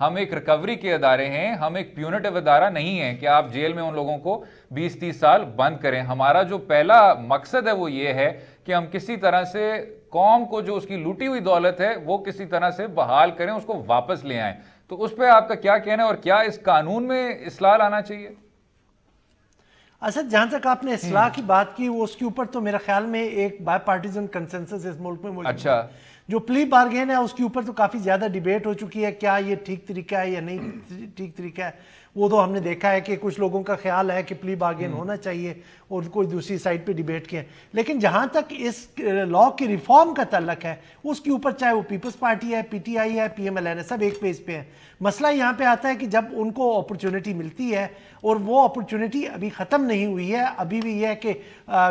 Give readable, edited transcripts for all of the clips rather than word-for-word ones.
ہم ایک ریکوری کے ادارے ہیں, ہم ایک پیونیٹیو ادارہ نہیں ہیں کہ آپ جیل میں ان لوگوں کو 20-30 سال بند کریں. ہمارا جو پہلا مقصد ہے وہ یہ ہے کہ ہم کسی طرح سے قوم کو جو اس کی لوٹی ہوئی دولت ہے وہ کسی طرح سے بحال کریں, اس کو واپس لے آئیں. تو اس پہ آپ کا کیا کہنا ہے, اور کیا اس قانون میں اصلاح لانا چاہیے؟ اسد, جہاں تک آپ نے اصلاح کی بات کی, وہ اس کے اوپر تو میرا خیال میں ایک بائی پارٹیزن کنسنسس اس ملک میں موجود ہے. اچھا, جو پلی بارگین ہے اس کے اوپر تو کافی زیادہ ڈیبیٹ ہو چکی ہے, کیا یہ ٹھیک طریقہ ہے یا نہیں ٹھیک طریقہ ہے. وہ تو ہم نے دیکھا ہے کہ کچھ لوگوں کا خیال ہے کہ پلی بارگین ہونا چاہیے اور کوئی دوسری سائڈ پہ ڈیبیٹ کیا. لیکن جہاں تک اس لا کی ریفارم کا تعلق ہے, اس کے اوپر چاہے وہ پیپلز پارٹی ہے, پی ٹی آئی ہے, پی ایم ایل این ہے, سب ایک پیج پہ ہیں. مسئلہ یہاں پہ آتا ہے کہ جب ان کو اپرچونٹی ملتی ہے, اور وہ اپرچونٹی ابھی ختم نہیں ہوئی ہے, ابھی بھی یہ ہے کہ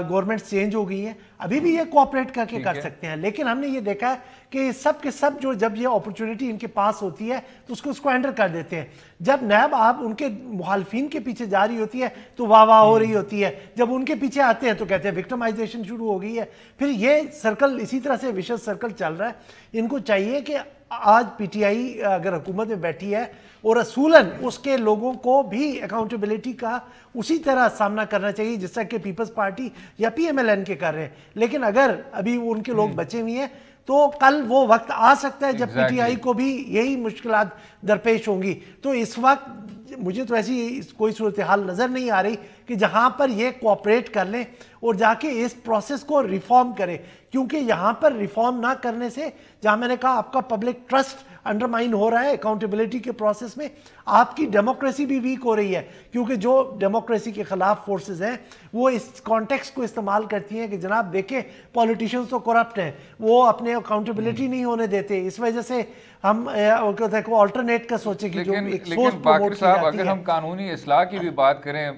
گورنمنٹ چینج ہو گئی ہے, ابھی بھی یہ کوآپریٹ کر کے کر سکتے ہیں. لیکن ہم نے یہ دیکھا ہے کہ سب کے سب جو جب یہ اپرچونٹی ان کے پاس ہوتی ہے تو اس کو اسکوینڈر کر دیتے ہیں. جب نیب آپ ان کے مخالفین کے پیچھے جا رہی ہوتی ہے تو واہ واہ ہو رہی ہوتی ہے, جب ان کے پیچھے آتے ہیں تو کہتے ہیں وکٹمائزیشن شروع ہو گئی ہے. پھر یہ سرکل اسی طرح سے وشس سرکل چل رہا ہے. ان کو چاہیے کہ آج پی ٹی آئی اگر حکومت میں بیٹھی ہے اور اصولاً اس کے لوگوں کو بھی اکاؤنٹیبلٹی کا اسی طرح سامنا کرنا چاہیے جس طرح کہ پیپلز پارٹی یا پی ایم ایل این کے کر رہے ہیں. لیکن اگر ابھی ان کے لوگ بچے ہوئے ہیں تو کل وہ وقت آ سکتا ہے جب پی ٹی آئی کو بھی یہی مشکلات درپیش ہوں گی. تو اس وقت مجھے تو ایسی کوئی صورتحال نظر نہیں آ رہی کہ جہاں پر یہ کوآپریٹ کر لیں اور جا کے اس پروسیس کو ریفارم کرے, کیونکہ یہاں پر ریفارم نہ کرنے سے, جہاں میں نے کہا آپ کا پبلک ٹرسٹ انڈرمائن ہو رہا ہے اکاؤنٹیبلٹی کے پروسیس میں, آپ کی ڈیموکریسی بھی ویک ہو رہی ہے. کیونکہ جو ڈیموکریسی کے خلاف فورسز ہیں وہ اس کانٹیکسٹ کو استعمال کرتی ہیں کہ جناب دیکھیں پولیٹیشینز تو کرپٹ ہیں, وہ اپنے اکاؤنٹیبلٹی نہیں ہونے دیتے. اس وجہ سے ہم آلٹرنیٹ کا سوچیں کہ جو ایک سوچ باقر صاحب, اگر ہم قانونی اصلاح کی بھی بات کریں,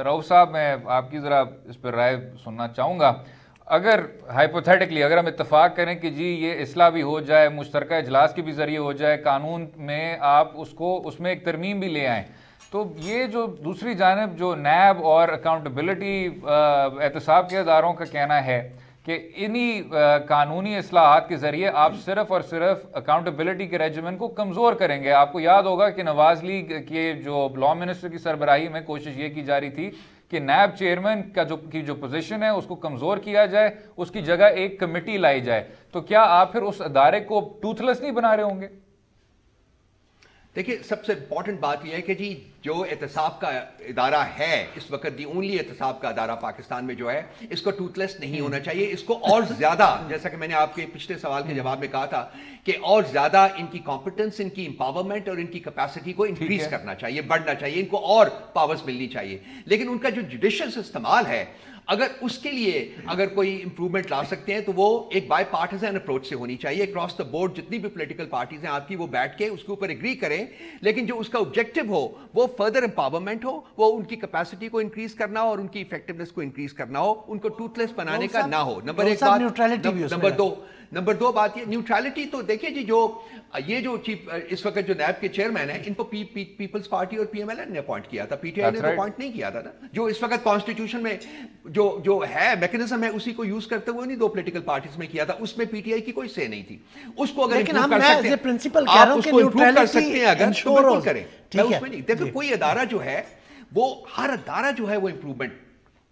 رؤوف صاحب میں آپ کی ذرا اس پر رائے سننا چاہوں گا. اگر ہائپوتھیٹکلی اگر ہم اتفاق کریں کہ جی یہ اصلاح بھی ہو جائے, مشترکہ اجلاس کے بھی ذریعے ہو جائے, قانون میں آپ اس میں ایک ترمیم بھی لے آئیں, تو یہ جو دوسری جانب جو نیب اور اکاؤنٹیبلٹی احتساب کے اداروں کا کہنا ہے کہ انہی قانونی اصلاحات کے ذریعے آپ صرف اور صرف اکاؤنٹیبلٹی کے ریجیمن کو کمزور کریں گے. آپ کو یاد ہوگا کہ نواز لیگ کے جو لا منسٹر کی سربراہی میں کوشش یہ کی جا رہی تھی کہ نیب چیئرمین کی جو پوزیشن ہے اس کو کمزور کیا جائے, اس کی جگہ ایک کمیٹی لائی جائے. تو کیا آپ پھر اس ادارے کو ٹوتھ لیس نہیں بنا رہے ہوں گے؟ دیکھیے, سب سے امپورٹنٹ بات یہ ہے کہ جی جو احتساب کا ادارہ ہے اس وقت, دی اونلی احتساب کا ادارہ پاکستان میں جو ہے, اس کو ٹوتھ لیس نہیں ہونا چاہیے. اس کو اور زیادہ, جیسا کہ میں نے آپ کے پچھلے سوال کے جواب میں کہا تھا, کہ اور زیادہ ان کی کمپٹنس, ان کی امپاورمنٹ اور ان کی کیپیسٹی کو انکریز کرنا چاہیے, بڑھنا چاہیے, ان کو اور پاورز ملنی چاہیے. لیکن ان کا جو جوڈیشل استعمال ہے, اگر اس کے لیے اگر کوئی امپروومنٹ لا سکتے ہیں تو وہ ایک بائی پارٹیزن اپروچ سے ہونی چاہیے. اکراس دا بورڈ جتنی بھی پولیٹیکل پارٹیز ہیں آپ کی, وہ بیٹھ کے اس کے اوپر ایگری کریں, لیکن جو اس کا آبجیکٹو ہو وہ فردر امپاورمنٹ ہو, وہ ان کی کیپیسٹی کو انکریز کرنا ہو اور ان کی افیکٹونیس کو انکریز کرنا ہو, ان کو ٹوتھ لیس بنانے کا نہ ہو. نمبر ایک بات. نمبر دو بات یہ نیوٹرلٹی. تو دیکھیں جی, یہ جو چیف اس وقت جو نیب کے چیئرمین ہیں, ان کو پیپلز پارٹی اور پی ایم ایل این نے اپوائنٹ کیا تھا, پی ٹی آئی نے اپوائنٹ نہیں کیا تھا نا. جو اس وقت کانسٹیٹیوشن میں جو ہے میکنزم ہے, اسی کو یوز کرتے ہوئے نہیں دو پولیٹیکل پارٹیز میں کیا تھا, اس میں پی ٹی آئی کی کوئی سے نہیں تھی. اس کو اگر امپروو کر سکتے ہیں, آپ اس کو امپروو کر سکتے ہیں اگر, تو بالکل کریں. میں اس میں نہیں دیکھو, کوئی ادارہ جو ہے وہ, ہر ادارہ جو ہے وہ امپروومنٹ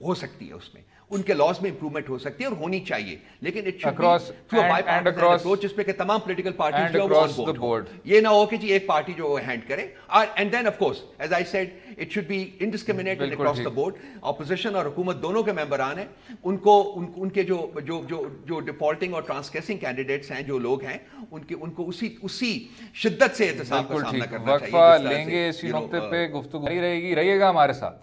ہو سکتی ہے, اس میں ان کے لاس میں امپروومنٹ ہو سکتی ہے اور ہونی چاہیے. لیکن it should be through a bipartisan approach, جس پہ کہ تمام پولیٹیکل پارٹیز جو آن بورڈ. یہ نہ ہو کہ جی ایک پارٹی جو ہینڈ کرے. And then of course as I said it should be indiscriminated across the board. Opposition اور حکومت دونوں کے ممبران ہیں, ان کو ان کے جو ڈیفالٹنگ اور ٹرانسکیسنگ کینڈیڈیٹس ہیں, جو لوگ ہیں, ان کو اسی شدت سے احتساب کا سامنا کرنا چاہیے. وقفہ لیں گے, اسی نقطے پہ گفتگو رہے گی, رہیے گا ہمارے ساتھ.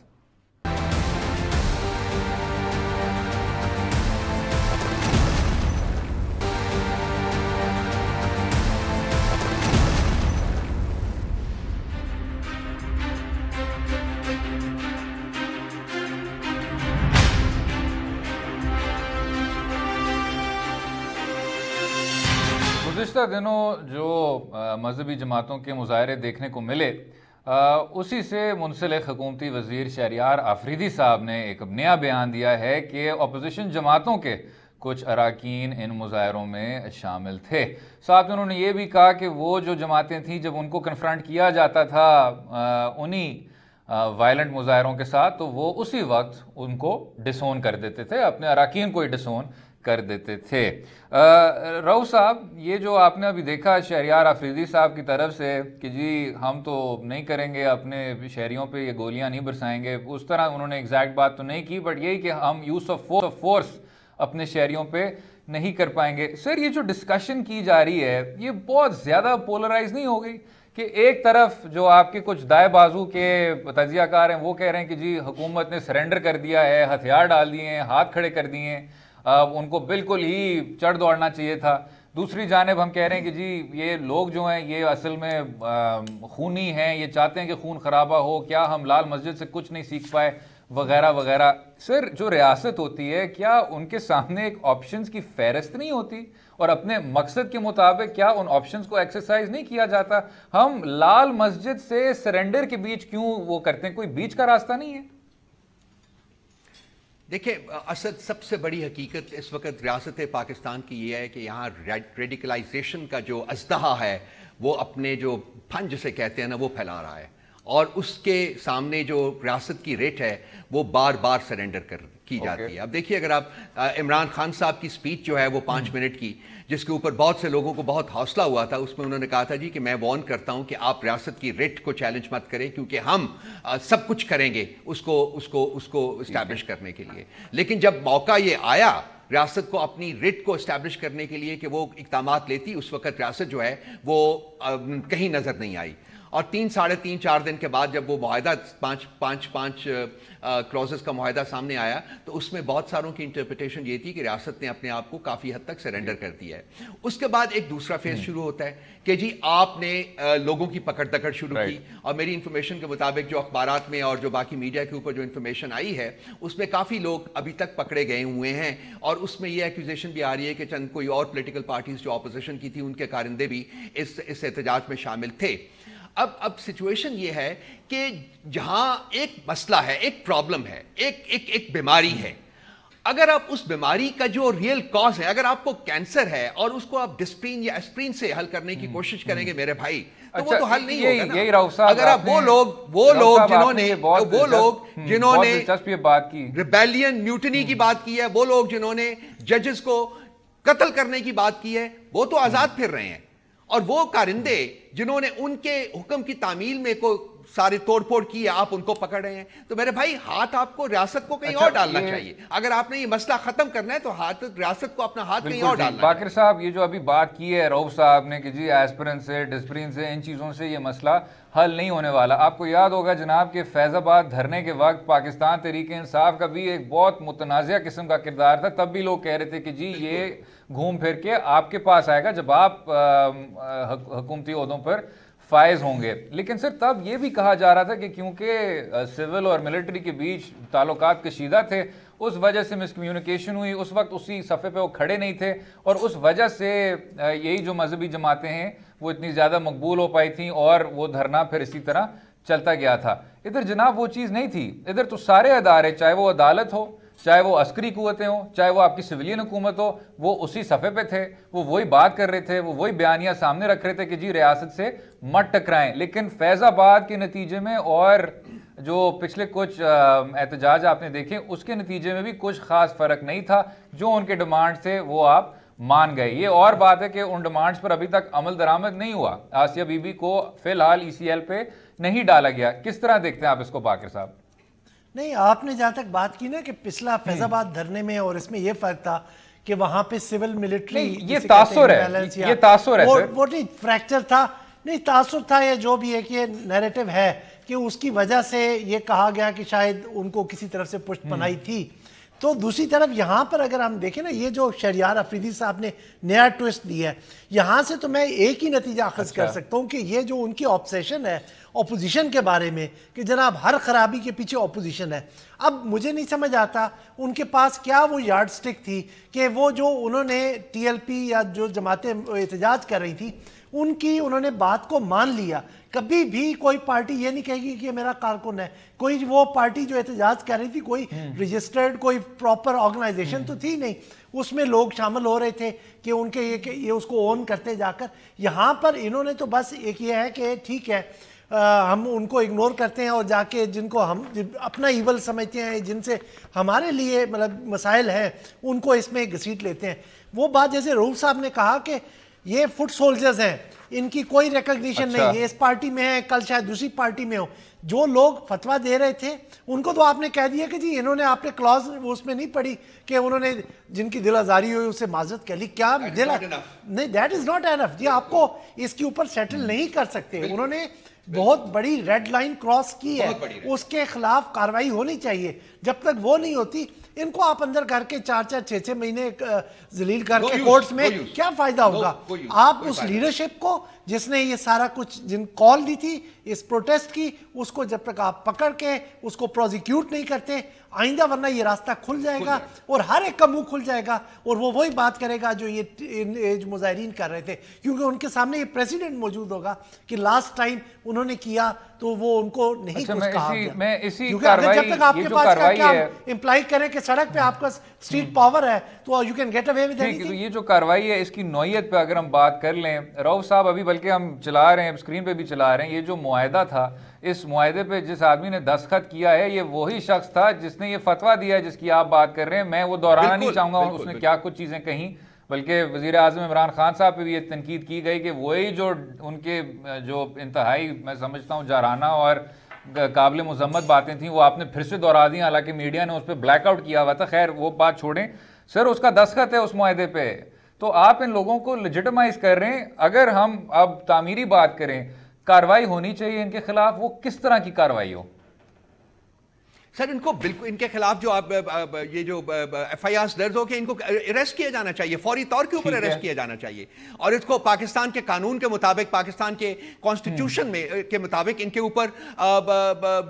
گزشتہ دنوں جو مذہبی جماعتوں کے مظاہرے دیکھنے کو ملے, اسی سے منسلک حکومتی وزیر شہریار آفریدی صاحب نے ایک نیا بیان دیا ہے کہ اپوزیشن جماعتوں کے کچھ اراکین ان مظاہروں میں شامل تھے۔ ساتھ انہوں نے یہ بھی کہا کہ وہ جو جماعتیں تھیں جب ان کو کنفرنٹ کیا جاتا تھا انہی وائلنٹ مظاہروں کے ساتھ تو وہ اسی وقت ان کو ڈسون کر دیتے تھے، اپنے اراکین کو ہی ڈسون کر دیتے تھے۔ رؤوف صاحب، یہ جو آپ نے ابھی دیکھا شہریار آفریدی صاحب کی طرف سے کہ جی ہم تو نہیں کریں گے، اپنے شہریوں پہ یہ گولیاں نہیں برسائیں گے، اس طرح انہوں نے ایگزیکٹ بات تو نہیں کی، بٹ یہی کہ ہم یوز آف فورس اپنے شہریوں پہ نہیں کر پائیں گے۔ سر، یہ جو ڈسکشن کی جا رہی ہے یہ بہت زیادہ پولرائز نہیں ہو گئی کہ ایک طرف جو آپ کے کچھ دائیں بازو کے تجزیہ کار ہیں وہ کہہ رہے ہیں کہ جی حکومت نے سرنڈر کر دیا ہے، ہتھیار ڈال دیے ہیں، ہاتھ کھڑے کر دیے ہیں، ان کو بالکل ہی چڑھ دوڑنا چاہیے تھا، دوسری جانب ہم کہہ رہے ہیں کہ جی یہ لوگ جو ہیں یہ اصل میں خونی ہیں، یہ چاہتے ہیں کہ خون خرابہ ہو، کیا ہم لال مسجد سے کچھ نہیں سیکھ پائے وغیرہ وغیرہ۔ سر، جو ریاست ہوتی ہے کیا ان کے سامنے ایک آپشنز کی فہرست نہیں ہوتی اور اپنے مقصد کے مطابق کیا ان آپشنز کو ایکسرسائز نہیں کیا جاتا؟ ہم لال مسجد سے سرنڈر کے بیچ کیوں وہ کرتے ہیں؟ کوئی بیچ کا راستہ نہیں ہے؟ دیکھیں اسد، سب سے بڑی حقیقت اس وقت ریاست پاکستان کی یہ ہے کہ یہاں ریڈیکلائزیشن کا جو اژدہا ہے وہ اپنے جو پھن جسے کہتے ہیں نا وہ پھیلا رہا ہے، اور اس کے سامنے جو ریاست کی ریٹ ہے وہ بار بار سرنڈر کی جاتی ہے۔ اب دیکھیے، اگر آپ عمران خان صاحب کی سپیچ جو ہے وہ 5 منٹ کی، جس کے اوپر بہت سے لوگوں کو بہت حوصلہ ہوا تھا، اس میں انہوں نے کہا تھا جی کہ میں وارن کرتا ہوں کہ آپ ریاست کی ریٹ کو چیلنج مت کریں کیونکہ ہم سب کچھ کریں گے اس کو اسٹیبلش کرنے کے لیے۔ لیکن جب موقع یہ آیا ریاست کو اپنی ریٹ کو اسٹیبلش کرنے کے لیے کہ وہ اقدامات لیتی، اس وقت ریاست جو ہے وہ کہیں نظر نہیں آئی۔ اور 3 ساڑھے 3 4 دن کے بعد جب وہ معاہدہ 5 کلوزز کا معاہدہ سامنے آیا تو اس میں بہت ساروں کی انٹرپریٹیشن یہ تھی کہ ریاست نے اپنے آپ کو کافی حد تک سرنڈر کر دیا ہے۔ اس کے بعد ایک دوسرا فیز شروع ہوتا ہے کہ جی آپ نے لوگوں کی پکڑ دکڑ شروع کی، اور میری انفارمیشن کے مطابق جو اخبارات میں اور جو باقی میڈیا کے اوپر جو انفارمیشن آئی ہے اس میں کافی لوگ ابھی تک پکڑے گئے ہوئے ہیں، اور اس میں یہ ایکوزیشن بھی آ رہی ہے کہ چند کوئی اور پولیٹیکل پارٹیز جو اپوزیشن کی تھی ان کے کارندے بھی اس احتجاج میں شامل تھے۔ اب سچویشن یہ ہے کہ جہاں ایک مسئلہ ہے، ایک پرابلم ہے، ایک بیماری ہے، اگر آپ اس بیماری کا جو ریئل کاز ہے، اگر آپ کو کینسر ہے اور اس کو آپ ڈسپرین یا اسپرین سے حل کرنے کی کوشش کریں گے میرے بھائی، تو وہ تو حل نہیں ہوگا نا۔ اگر آپ وہ لوگ جنہوں نے ریبیلین میوٹنی کی بات کی ہے، وہ لوگ جنہوں نے ججز کو قتل کرنے کی بات کی ہے، وہ تو آزاد پھر رہے ہیں، اور وہ کارندے جنہوں نے ان کے حکم کی تعمیل میں کو سارے توڑ پھوڑ کی ہے، آپ ان کو پکڑ رہے ہیں۔ تو میرے بھائی ہاتھ آپ کو ریاست کو کہیں اور ڈالنا چاہیے، اگر آپ نے یہ مسئلہ ختم کرنا ہے تو ریاست کو اپنا ہاتھ کہیں اور ڈالنا ہے۔ باقر صاحب، یہ جو ابھی بات کی ہے رؤوف صاحب نے کہ جی ایسپرین سے ڈسپرین سے ان چیزوں سے یہ مسئلہ حل نہیں ہونے والا۔ آپ کو یاد ہوگا جناب کہ فیض آباد دھرنے کے وقت پاکستان تحریک انصاف کا بھی ایک بہت متنازع قسم کا کردار تھا، تب بھی لوگ کہہ رہے تھے کہ جی یہ گھوم پھر کے آپ کے پاس آئے گا جب آپ حکومتی عہدوں پر فائز ہوں گے۔ لیکن سر تب یہ بھی کہا جا رہا تھا کہ کیونکہ سول اور ملٹری کے بیچ تعلقات کشیدہ تھے، اس وجہ سے مس کمیونیکیشن ہوئی، اس وقت اسی صفحے پہ وہ کھڑے نہیں تھے، اور اس وجہ سے یہی جو مذہبی جماعتیں ہیں وہ اتنی زیادہ مقبول ہو پائی تھیں اور وہ دھرنا پھر اسی طرح چلتا گیا تھا۔ ادھر جناب وہ چیز نہیں تھی، ادھر تو سارے ادارے، چاہے وہ عدالت ہو، چاہے وہ عسکری قوتیں ہوں، چاہے وہ آپ کی سویلین حکومت ہو، وہ اسی صفحے پہ تھے، وہ وہی بات کر رہے تھے، وہ وہی بیانیہ سامنے رکھ رہے تھے کہ جی ریاست سے مت ٹکرائیں۔ لیکن فیض آباد کے نتیجے میں اور جو پچھلے کچھ احتجاج آپ نے دیکھے اس کے نتیجے میں بھی کچھ خاص فرق نہیں تھا، جو ان کے ڈیمانڈ تھے وہ آپ مان گئے۔ یہ اور بات ہے کہ ان ڈیمانڈز پر ابھی تک عمل درآمد نہیں ہوا، آسیہ بی بی کو فی الحال ECL پہ نہیں ڈالا گیا۔ کس طرح دیکھتے ہیں آپ اس کو باقر صاحب؟ نہیں، آپ نے جہاں تک بات کی نا کہ پچھلا فیض آباد دھرنے میں اور اس میں یہ فرق تھا کہ وہاں پہ سول ملٹری یہ تاثر ہے، یہ تاثر ہے، وہ نہیں فریکچر تھا، نہیں تاثر تھا، یا جو بھی ایک یہ نیریٹو ہے کہ اس کی وجہ سے یہ کہا گیا کہ شاید ان کو کسی طرف سے پشت پناہی تھی۔ تو دوسری طرف یہاں پر اگر ہم دیکھیں نا، یہ جو شہریار آفریدی صاحب نے نیا ٹوسٹ دیا ہے، یہاں سے تو میں ایک ہی نتیجہ اخذ کر سکتا ہوں کہ یہ جو ان کی آبسیشن ہے اپوزیشن کے بارے میں کہ جناب ہر خرابی کے پیچھے اپوزیشن ہے۔ اب مجھے نہیں سمجھ آتا ان کے پاس کیا وہ یارڈ سٹک تھی کہ وہ جو انہوں نے ٹی ایل پی یا جو جماعتیں احتجاج کر رہی تھی ان کی انہوں نے بات کو مان لیا. کبھی بھی کوئی پارٹی یہ نہیں کہے گی کہ میرا کارکن ہے. کوئی وہ پارٹی جو احتجاج کر رہی تھی کوئی رجسٹرڈ کوئی پراپر آرگنائزیشن تو تھی نہیں, اس میں لوگ شامل ہو رہے تھے کہ ان کے یہ اس کو اون کرتے جا کر. یہاں پر انہوں نے تو بس ایک یہ ہے کہ ٹھیک ہے ہم ان کو اگنور کرتے ہیں اور جا کے جن کو ہم اپنا ایول سمجھتے ہیں, جن سے ہمارے لیے مطلب مسائل ہیں, ان کو اس میں گھسیٹ لیتے ہیں. وہ بات جیسے رؤوف صاحب نے کہا کہ یہ فٹ سولجرز ہیں, ان کی کوئی ریکگنیشن نہیں ہے, اس پارٹی میں ہے کل شاید دوسری پارٹی میں ہو. جو لوگ فتویٰ دے رہے تھے ان کو تو آپ نے کہہ دیا کہ جی انہوں نے آپ نے کلاز اس میں نہیں پڑھی کہ انہوں نے جن کی دل آزاری ہوئی اسے معذرت کہہ لی. کیا دل نہیں, دیٹ از ناٹ انف جی, آپ کو اس کے اوپر سیٹل نہیں کر سکتے. انہوں نے بہت بڑی ریڈ لائن کراس کی ہے, اس کے خلاف کاروائی ہونی چاہیے. جب تک وہ نہیں ہوتی ان کو آپ اندر کر کے 4-4-6 مہینے ذلیل کر کے کورٹس میں کیا فائدہ ہوگا؟ آپ اس لیڈرشپ کو جس نے یہ سارا کچھ جن کال دی تھی اس پروٹیسٹ کی, اس کو جب تک آپ پکڑ کے اس کو پروزیکیوٹ نہیں کرتے آئندہ, ورنہ یہ راستہ کھل جائے گا اور ہر ایک کا منہ کھل جائے گا اور وہ وہی بات کرے گا جو یہ مظاہرین کر رہے تھے, کیونکہ ان کے سامنے یہ پریسیڈنٹ موجود ہوگا کہ لاسٹ ٹائم انہوں نے کیا تو وہ ان کو نہیں کچھ کہا گیا. کیونکہ جب تک آپ کے پاس کیا امپلائی کریں کہ سڑک پہ آپ کا اسٹریٹ پاور ہے تو you can get away with اینی تھنگ. یہ جو کاروائی ہے اس کی نوعیت پہ اگر ہم بات کر لیں رؤوف صاحب, ابھی بلکہ ہم چلا رہے ہیں اسکرین پہ بھی چلا رہے ہیں, یہ جو معاہدہ تھا اس معاہدے پہ جس آدمی نے دستخط کیا ہے یہ وہی شخص تھا جس نے یہ فتویٰ دیا ہے جس کی آپ بات کر رہے ہیں. میں وہ دہرانا نہیں چاہوں گا اس نے کیا کچھ چیزیں کہیں, بلکہ وزیر اعظم عمران خان صاحب پہ بھی یہ تنقید کی گئی کہ وہی جو ان کے جو انتہائی میں سمجھتا ہوں جارحانہ اور قابل مذمت باتیں تھیں وہ آپ نے پھر سے دہرا دیں, حالانکہ میڈیا نے اس پہ بلیک آؤٹ کیا ہوا تھا. خیر وہ بات چھوڑیں سر, اس کا دستخط ہے اس معاہدے پہ, تو آپ ان لوگوں کو لیجٹمائز کر رہے ہیں. اگر ہم اب تعمیری بات کریں, کاروائی ہونی چاہیے ان کے خلاف, وہ کس طرح کی کاروائی ہو؟ سر ان کو بالکل ان کے خلاف جو یہ جو ایف آئی آرز درج ہو کے ان کو اریسٹ کیا جانا چاہیے, فوری طور کے اوپر اریسٹ کیا جانا چاہیے, اور اس کو پاکستان کے قانون کے مطابق, پاکستان کے کانسٹیٹیوشن میں کے مطابق ان کے اوپر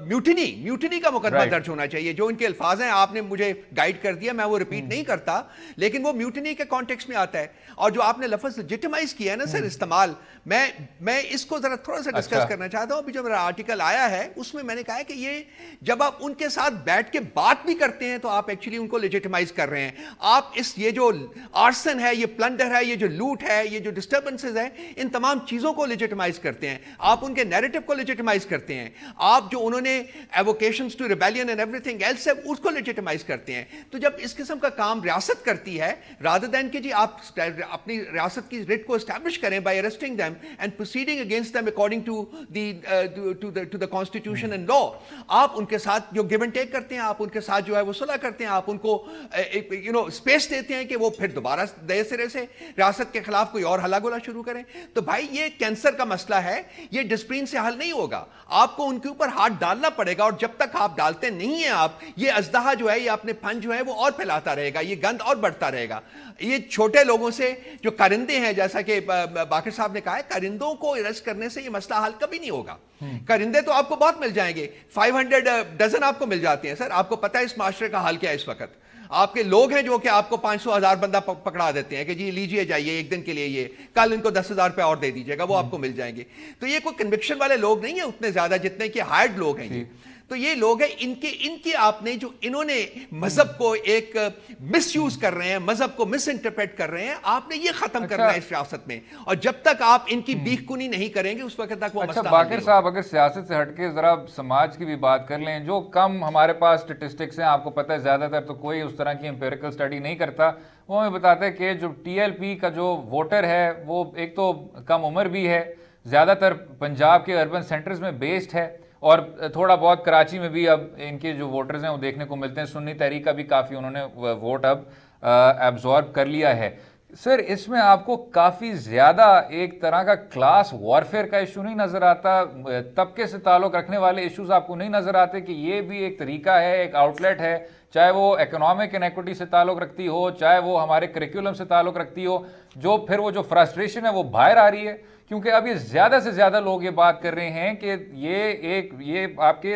میوٹنی کا مقدمہ درج ہونا چاہیے. جو ان کے الفاظ ہیں آپ نے مجھے گائیڈ کر دیا, میں وہ ریپیٹ نہیں کرتا, لیکن وہ میوٹنی کے کانٹیکسٹ میں آتا ہے. اور جو آپ نے لفظ لیجٹمائز کیا ہے نا سر استعمال, میں اس کو ذرا تھوڑا سا ڈسکس کرنا چاہتا ہوں. ابھی جو میرا آرٹیکل آیا ہے اس میں میں نے کہا ہے کہ یہ جب آپ ان کے ساتھ بیٹھ کے بات بھی کرتے ہیں تو آپ ایکچولی ان کو لیجٹمائز کر رہے ہیں. آپ یہ جو آرسن ہے, یہ پلنڈر ہے, یہ جو لوٹ ہے, یہ جو ڈسٹربنسز ہیں, ان تمام چیزوں کو لیجٹمائز کرتے ہیں. آپ ان کے نیریٹو کو لیجٹمائز کرتے ہیں. آپ جو انہوں نے evocations to rebellion and everything else ہے اس کو لیجٹمائز کرتے ہیں. تو جب اس قسم کا کام ریاست کرتی ہے, رادر دین کہ جی آپ اپنی ریاست کی ریٹ کو اسٹیبلش کریں by arresting them and proceeding against them according to the constitution and law, آپ ان کے ساتھ جو گیو اینڈ ٹیک کرتے ہیں, آپ ان کے ساتھ جو ہے وہ صلح کرتے ہیں, آپ ان کو اسپیس دیتے ہیں کہ وہ پھر دوبارہ نئے سرے سے ریاست کے خلاف کوئی اور ہلا گولا شروع کریں. تو بھائی یہ کینسر کا مسئلہ ہے, یہ ڈسپلین سے حل نہیں ہوگا. آپ کو ان کے اوپر ہاتھ ڈالنا پڑے گا, اور جب تک آپ ڈالتے نہیں ہیں آپ, یہ اژدہا جو ہے, یہ اپنے پن جو ہے وہ اور پھیلاتا رہے گا, یہ گند اور بڑھتا رہے گا. یہ چھوٹے لوگوں سے جو کرندے ہیں, جیسا کہ باقر صاحب نے کہا ہے, کرندوں کو اریسٹ کرنے سے یہ مسئلہ حل کبھی نہیں ہوگا. کرندے تو آپ کو بہت مل جائیں گے, 500 ڈزن آپ کو مل جاتے ہیں. سر آپ کو پتہ ہے اس معاشرے کا حال کیا ہے اس وقت؟ آپ کے لوگ ہیں جو کہ آپ کو 500,000 بندہ پکڑا دیتے ہیں کہ جی لیجئے جائیے ایک دن کے لیے, یہ کل ان کو 10,000 روپے اور دے دیجیے گا, وہ آپ کو مل جائیں گے. تو یہ کوئی کنوکشن والے لوگ نہیں ہیں اتنے زیادہ جتنے کہ ہائرڈ لوگ ہیں. تو یہ لوگ ہیں ان کے آپ نے جو انہوں نے مذہب کو ایک مس یوز کر رہے ہیں, مذہب کو مس انٹرپریٹ کر رہے ہیں, آپ نے یہ ختم کرنا ہے اس ریاست میں. اور جب تک آپ ان کی بیخ کنی نہیں کریں گے اس وقت تک وہ مسئلہ. باقر صاحب اگر سیاست سے ہٹ کے ذرا سماج کی بھی بات کر لیں, جو کم ہمارے پاس اسٹیٹسٹکس ہیں, آپ کو پتہ ہے زیادہ تر تو کوئی اس طرح کی امپیریکل اسٹڈی نہیں کرتا, وہ ہمیں بتاتا ہے کہ جو ٹی ایل پی کا جو ووٹر ہے وہ ایک تو کم عمر بھی ہے, زیادہ تر پنجاب کے اربن سینٹرز میں بیسڈ ہے, اور تھوڑا بہت کراچی میں بھی اب ان کے جو ووٹرز ہیں وہ دیکھنے کو ملتے ہیں. سنی تحریک کا بھی کافی انہوں نے ووٹ اب ایبزارب کر لیا ہے. سر اس میں آپ کو کافی زیادہ ایک طرح کا کلاس وارفیئر کا ایشو نہیں نظر آتا, طبقے سے تعلق رکھنے والے ایشوز آپ کو نہیں نظر آتے کہ یہ بھی ایک طریقہ ہے, ایک آؤٹ لیٹ ہے, چاہے وہ اکنامک انیکوٹی سے تعلق رکھتی ہو, چاہے وہ ہمارے کریکولم سے تعلق رکھتی ہو, جو پھر وہ جو فرسٹریشن ہے وہ باہر آ رہی ہے. کیونکہ اب یہ زیادہ سے زیادہ لوگ یہ بات کر رہے ہیں کہ یہ آپ کے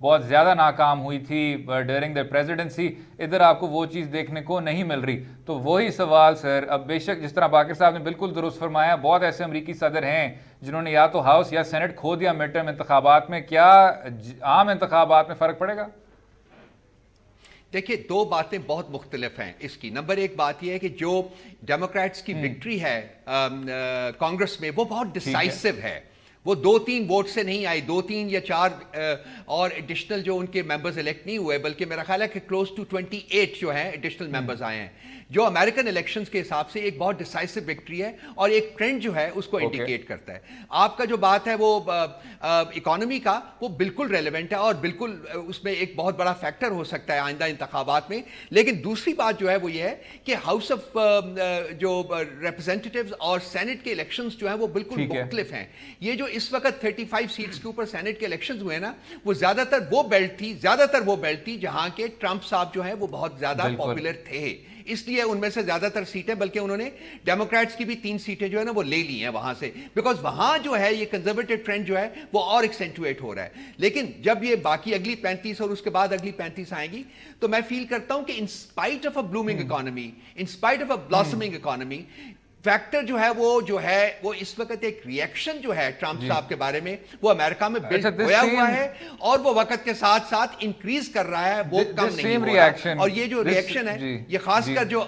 بہت زیادہ ناکام ہوئی تھی ڈیورنگ دا پریزیڈنسی، ادھر آپ کو وہ چیز دیکھنے کو نہیں مل رہی. تو وہی سوال سر، اب بے شک جس طرح باقر صاحب نے بالکل درست فرمایا، بہت ایسے امریکی صدر ہیں جنہوں نے یا تو ہاؤس یا سینٹ کھو دیا مڈ ٹرم انتخابات میں. کیا عام انتخابات میں فرق پڑے گا؟ دیکھیے دو باتیں بہت مختلف ہیں اس کی. نمبر ایک بات یہ ہے کہ جو ڈیموکریٹس کی وکٹری ہے کانگریس میں وہ بہت ڈیسائسو ہے. وہ 2-3 ووٹ سے نہیں آئی، 2-3 یا 4 اور ایڈیشنل جو ان کے ممبرز الیکٹ نہیں ہوئے، بلکہ میرا خیال ہے کہ کلوز ٹو 28 جو ہیں ایڈیشنل ممبرز آئے ہیں، جو امریکن الیکشنز کے حساب سے ایک بہت ڈیسائسو وکٹری ہے اور ایک ٹرینڈ جو ہے اس کو انڈیکیٹ کرتا ہے. آپ کا جو بات ہے وہ اکانومی کا، وہ بالکل ریلیونٹ ہے اور بالکل اس میں ایک بہت بڑا فیکٹر ہو سکتا ہے آئندہ انتخابات میں. لیکن دوسری بات جو ہے وہ یہ ہے کہ ہاؤس آف جو ریپرزینٹیٹیوز اور سینٹ کے الیکشنز جو ہیں وہ بالکل مختلف ہیں. یہ جو اس وقت 35 سیٹس کے اوپر سینٹ کے الیکشنز ہوئے نا، وہ زیادہ تر وہ بیلٹ تھی جہاں کے ٹرمپ صاحب جو ہیں وہ بہت زیادہ پاپولر تھے، اس لیے ان میں سے زیادہ تر سیٹیں، بلکہ انہوں نے ڈیموکریٹس کی بھی 3 سیٹیں جو ہے نا وہ لے لی ہیں وہاں سے، بیکاز وہاں جو ہے یہ کنزرویٹو ٹرینڈ جو ہے وہ اور ایکسینٹویٹ ہو رہا ہے. لیکن جب یہ باقی اگلی 35 اور اس کے بعد اگلی 35 آئیں گی تو میں فیل کرتا ہوں کہ in spite of a blooming economy, in spite of a blossoming economy, factor جو ہے وہ اس وقت ایک ریئیکشن جو ہے ٹرمپ صاحب کے بارے میں وہ امریکہ میں بلڈ ہویا ہوا ہے اور وہ وقت کے ساتھ ساتھ انکریز کر رہا ہے، وہ کم نہیں ہو رہا. اور یہ جو ریئیکشن ہے یہ خاص کر جو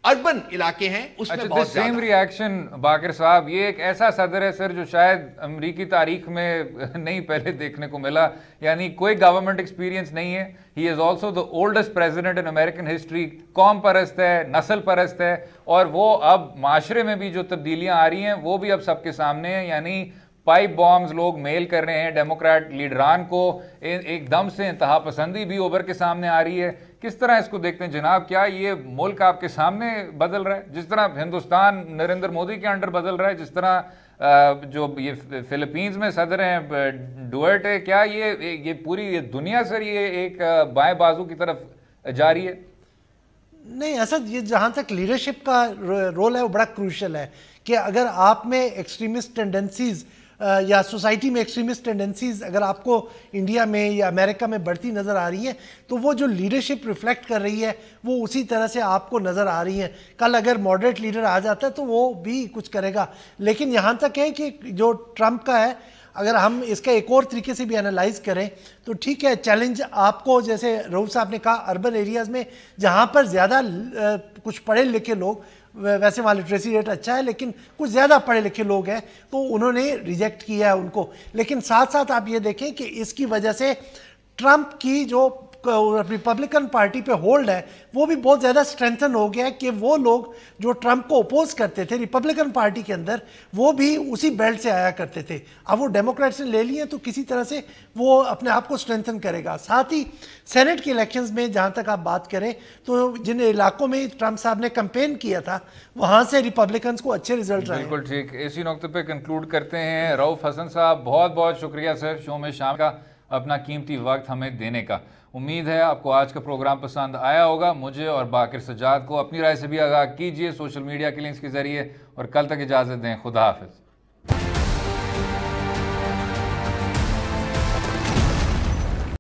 اربن علاقے ہیں اس میں بہت زیادہ سیم ریاکشن. باقر صاحب یہ ایک ایسا صدر ہے سر جو شاید امریکی تاریخ میں نہیں پہلے دیکھنے کو ملا، یعنی کوئی گورنمنٹ ایکسپیرینس نہیں ہے. He is also the oldest president in American history. قوم پرست ہے، نسل پرست ہے، اور وہ اب معاشرے میں بھی جو تبدیلیاں آ رہی ہیں وہ بھی اب سب کے سامنے ہیں. یعنی پائپ بامز لوگ میل کر رہے ہیں ڈیموکریٹ لیڈران کو، ایک دم سے انتہا پسندی بھی اوبر کے سامنے آ رہی ہے. کس طرح اس کو دیکھتے ہیں جناب؟ کیا یہ ملک آپ کے سامنے بدل رہا ہے جس طرح ہندوستان نریندر مودی کے انڈر بدل رہا ہے، جس طرح جو یہ فلپینز میں صدر ہیں ڈوئرٹے، کیا یہ پوری دنیا سر یہ ایک بائیں بازو کی طرف جا رہی ہے؟ نہیں اسد، یہ جہاں تک لیڈرشپ کا رول ہے وہ بڑا کروشل ہے کہ اگر آپ میں ایکسٹریمسٹ ٹینڈنسیز یا سوسائٹی میں ایکسٹریمسٹ ٹینڈنسیز اگر آپ کو انڈیا میں یا امریکہ میں بڑھتی نظر آ رہی ہیں تو وہ جو لیڈرشپ ریفلیکٹ کر رہی ہے وہ اسی طرح سے آپ کو نظر آ رہی ہیں. کل اگر ماڈریٹ لیڈر آ جاتا ہے تو وہ بھی کچھ کرے گا. لیکن یہاں تک ہے کہ جو ٹرمپ کا ہے، اگر ہم اس کا ایک اور طریقے سے بھی انالائز کریں تو ٹھیک ہے، چیلنج آپ کو جیسے رؤوف صاحب نے کہا اربن ایریاز میں جہاں پر زیادہ کچھ پڑھے لکھے لوگ، ویسے وہاں لٹریسی ریٹ اچھا ہے لیکن کچھ زیادہ پڑھے لکھے لوگ ہیں تو انہوں نے ریجیکٹ کیا ہے ان کو. لیکن ساتھ ساتھ آپ یہ دیکھیں کہ اس کی وجہ سے ٹرمپ کی جو ریپبلکن پارٹی پہ ہولڈ ہے وہ بھی بہت زیادہ اسٹرینتھن ہو گیا ہے کہ وہ لوگ جو ٹرمپ کو اپوز کرتے تھے ریپبلکن پارٹی کے اندر وہ بھی اسی بیلٹ سے آیا کرتے تھے. اب وہ ڈیموکریٹس نے لے لیے تو کسی طرح سے وہ اپنے آپ کو اسٹرینتھن کرے گا. ساتھ ہی سینٹ کے الیکشنز میں جہاں تک آپ بات کریں تو جن علاقوں میں ٹرمپ صاحب نے کمپین کیا تھا وہاں سے ریپبلکنز کو اچھے ریزلٹ آئے. بالکل ٹھیک. اسی نقطے پہ کنکلوڈ کرتے ہیں. رؤوف حسن صاحب بہت بہت شکریہ سر شو میں شام کا اپنا قیمتی وقت ہمیں دینے کا. امید ہے آپ کو آج کا پروگرام پسند آیا ہوگا. مجھے اور باقر سجاد کو اپنی رائے سے بھی آگاہ کیجیے سوشل میڈیا کے لنکس کے ذریعے، اور کل تک اجازت دیں. خدا حافظ.